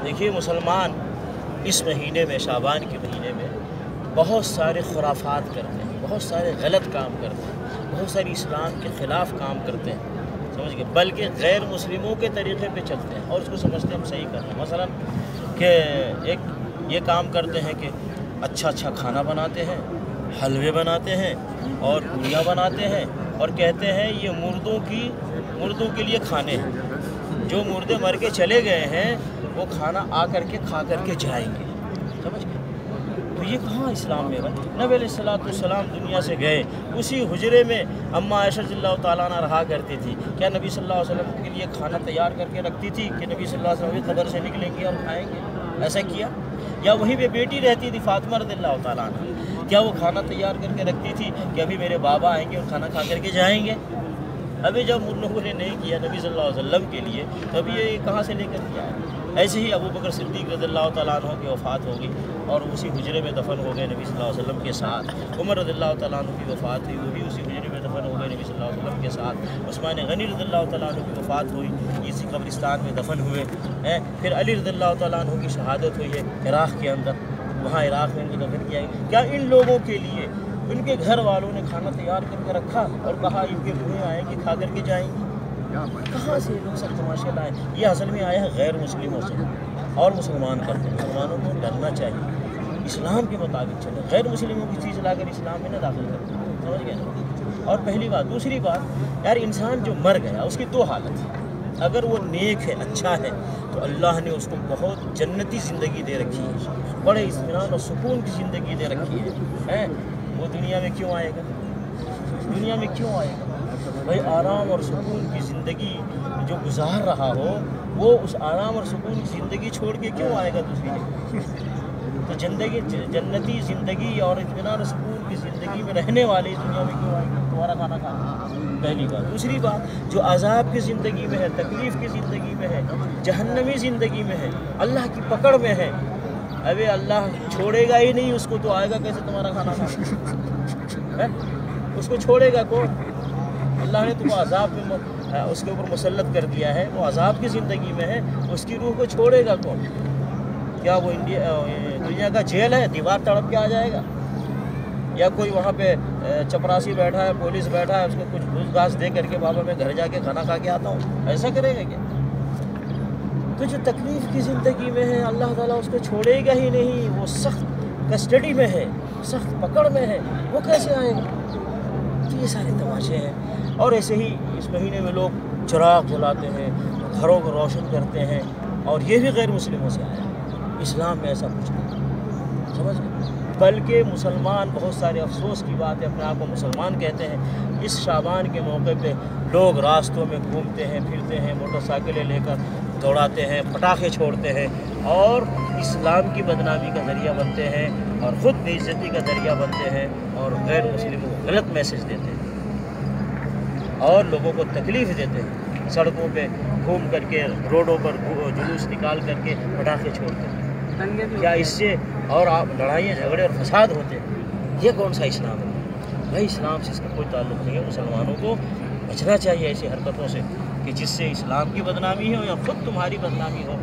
دیکھیے مسلمان اس مہینے میں، شعبان کے مہینے میں بہت سارے خرافات کرتے ہیں، بہت سارے غلط کام کرتے ہیں، بہت ساری اسلام کے خلاف کام کرتے ہیں، سمجھ گئے، بلکہ غیر مسلموں کے طریقے پہ چلتے ہیں اور اس کو سمجھتے ہیں ہم صحیح کر رہے ہیں۔ مثلا کہ ایک یہ کام کرتے ہیں کہ اچھا کھانا بناتے ہیں، حلوے بناتے ہیں اور پوریاں بناتے ہیں اور کہتے ہیں یہ مردوں کے لیے کھانے ہیں، جو مردے مر کے چلے گئے ہیں وہ کھانا آ کر کے کھا کر کے جائیں گے، سمجھ گئے۔ تو یہ کہاں اسلام میں ہے؟ نبی علیہ السلام دنیا سے گئے، اسی حجرے میں اماں عائشہ رضی اللہ تعالیٰ عنہ رہا کرتی تھی، کیا نبی صلی اللہ علیہ وسلم کے لیے کھانا تیار کر کے رکھتی تھی کہ نبی صلی اللہ علیہ وسلم قبر سے نکلیں گے اور کھائیں گے؟ ایسا کیا؟ یا وہیں پہ بیٹی رہتی تھی فاطمہ رضی اللہ تعالیٰ عنہ، کیا وہ کھانا تیار کر کے رکھتی تھی کہ ابھی میرے بابا آئیں گے اور کھانا کھا کر کے جائیں گے؟ ابھی جب ان لوگوں نے نہیں کیا نبی صلی اللہ علیہ وسلم کے لیے، تو ابھی یہ کہاں سے لے کر کیا ہے؟ ایسے ہی ابو بکر صدیق رضی اللہ تعالیٰ عنہ کی وفات ہو گئی اور اسی حجرے میں دفن ہو گئے نبی صلی اللہ علیہ وسلم کے ساتھ۔ عمر رضی اللہ تعالیٰ عنہ کی وفات ہوئی، وہ بھی اسی حجرے میں دفن ہو گئے نبی صلی اللہ علیہ وسلم کے ساتھ۔ عثمان غنی رضی اللہ تعالیٰ عنہ کی وفات ہوئی، اسی قبرستان میں دفن ہوئے ہیں۔ پھر علی رضی اللہ تعالیٰ عنہ کی شہادت ہوئی ہے عراق کے اندر، وہاں عراق میں ان کو دفن کیا گیا۔ کیا ان لوگوں کے لیے ان کے گھر والوں نے کھانا تیار کر کے رکھا اور کہا ان کے بوڑھے آئیں گے کھا کر کے جائیں گے؟ کہاں سے لوگ سب تماشے لائے؟ یہ اصل میں آیا ہے غیر مسلموں سے اور مسلمان کرتے ہیں۔ مسلمانوں کو ڈرنا چاہیے، اسلام کے مطابق چلے، غیر مسلموں کی چیز لا کر اسلام میں نہ داخل کرتے، سمجھ گئے نا؟ اور پہلی بات، دوسری بات، یار انسان جو مر گیا اس کی دو حالت ہے، اگر وہ نیک ہے، اچھا ہے، تو اللہ نے اس کو بہت جنتی زندگی دے رکھی ہے، بڑے اطمینان اور سکون کی زندگی دے رکھی ہے۔ وہ دنیا میں کیوں آئے گا؟ دنیا میں کیوں آئے گا؟ بھائی آرام اور سکون کی زندگی جو گزار رہا ہو، وہ اس آرام اور سکون کی زندگی چھوڑ کے کیوں آئے گا دوسری جگہ؟ تو جنتی زندگی اور اطمینان اور سکون کی زندگی میں رہنے والے اس دنیا میں کیوں آئے گا تمہارا کھانا کھانا؟ پہلی بات۔ دوسری بات، جو عذاب کی زندگی میں ہے، تکلیف کی زندگی میں ہے، جہنمی زندگی میں ہے، اللہ کی پکڑ میں ہے، ابے اللہ چھوڑے گا ہی نہیں اس کو، تو آئے گا کیسے تمہارا کھانا کھانا؟ اس کو چھوڑے گا کون؟ اللہ نے تم کو عذاب میں اس کے اوپر مسلط کر دیا ہے، وہ عذاب کی زندگی میں ہے، اس کی روح کو چھوڑے گا کون؟ کیا وہ دنیا کا جیل ہے، دیوار تڑپ کے آ جائے گا؟ یا کوئی وہاں پہ چپراسی بیٹھا ہے، پولیس بیٹھا ہے، اس کو کچھ گھوس گھاس دے کر کے بابا میں گھر جا کے کھانا کھا کے آتا ہوں، ایسا کرے گا کیا؟ تو جو تکلیف کی زندگی میں ہے اللہ تعالیٰ اس کو چھوڑے گا ہی نہیں، وہ سخت کسٹڈی میں ہے، سخت پکڑ میں ہے، وہ کیسے آئے گا؟ تو یہ سارے تماشے ہیں۔ اور ایسے ہی اس مہینے میں لوگ چراغ جلاتے ہیں، گھروں کو روشن کرتے ہیں، اور یہ بھی غیر مسلموں سے آیا، اسلام میں ایسا کچھ نہیں، سمجھ گئے؟ بلکہ مسلمان، بہت سارے افسوس کی بات ہے، اپنے آپ کو مسلمان کہتے ہیں، اس شعبان کے موقع پہ لوگ راستوں میں گھومتے ہیں، پھرتے ہیں، موٹر سائیکلیں لے کر دوڑاتے ہیں، پٹاخے چھوڑتے ہیں اور اسلام کی بدنامی کا ذریعہ بنتے ہیں اور خود بے عزتی کا ذریعہ بنتے ہیں اور غیر مسلموں کو غلط میسج دیتے ہیں اور لوگوں کو تکلیف دیتے ہیں، سڑکوں پہ گھوم کر کے، روڈوں پر جلوس نکال کر کے پٹاخے چھوڑتے ہیں۔ کیا اس سے اور لڑائیاں جھگڑے اور فساد ہوتے ہیں؟ یہ کون سا اسلام ہے؟ بھائی اسلام سے اس کا کوئی تعلق نہیں ہے۔ مسلمانوں کو بچنا چاہیے ایسی حرکتوں سے کہ جس سے اسلام کی بدنامی ہو یا خود تمہاری بدنامی ہو،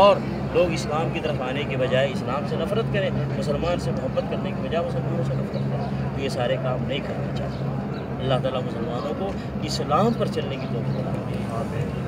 اور لوگ اسلام کی طرف آنے کے بجائے اسلام سے نفرت کریں، مسلمان سے محبت کرنے کے بجائے مسلمانوں سے نفرت کریں، تو یہ سارے کام نہیں کرنے چاہیے۔ اللہ تعالیٰ مسلمانوں کو اسلام پر چلنے کی توفیق عطا فرمائے۔